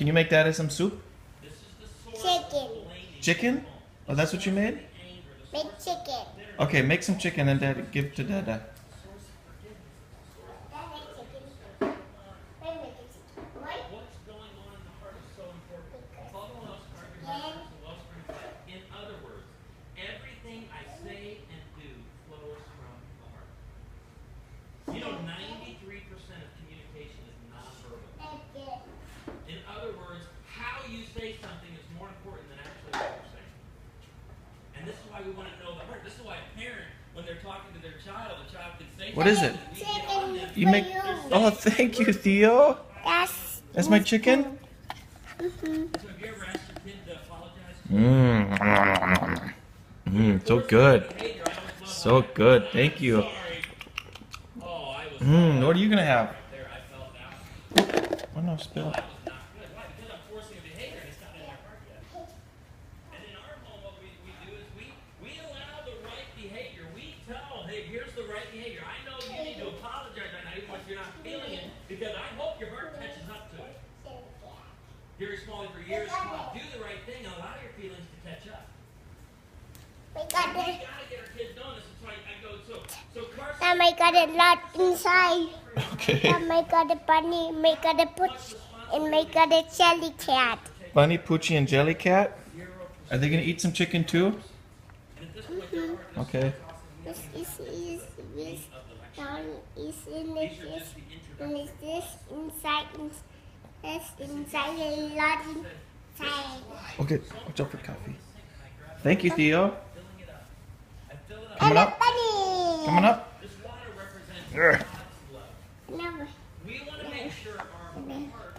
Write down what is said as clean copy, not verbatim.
Can you make Dada some soup? Chicken. Chicken? Oh, that's what you made? Big chicken. Okay, make some chicken and Dada give to Dada. What's going on in the heart is so important. Follow us, your heart is a wellspring of life. In other words, everything I say and do flows from the heart. You know, 93% of communication is nonverbal. In other words, how you say something is more important than actually what you're saying. And this is why we want to know the heart. This is why a parent, when they're talking to their child, the child can say What is it? Chicken. You make. Oh, thank you, Theo. Yes. That's my chicken? So have you ever asked your kid to apologize? So good. Behavior, I always love So good. Thank you. sorry. Oh, I was What are you gonna have? there. I fell down. Oh no, spill. That was not good. Why? Because I'm forcing a behavior and it's not in their heart yet. And in our home, what we do is we allow the right behavior. We tell, hey, here's the right behavior. I know you need to apologize right now, even if you're not feeling it, because I hope your heart catches up to it. Gary Smalley for years taught, do the right thing and allow your feelings to catch up. We got We it. gotta get our kids doing this. That's why I go so Carson. Now I got a lot inside. Okay. Now I got a bunny, I got a pooch, and I got a jelly cat. Bunny, Poochie, and Jellycat. Are they gonna eat some chicken too? Okay. This down is in this, and is this inside, this inside a lot inside. Okay. Watch out for coffee. Thank you, Theo. And Coming a up. bunny. Coming up. This water represents Ugh. God's love. Now, We want to make sure our heart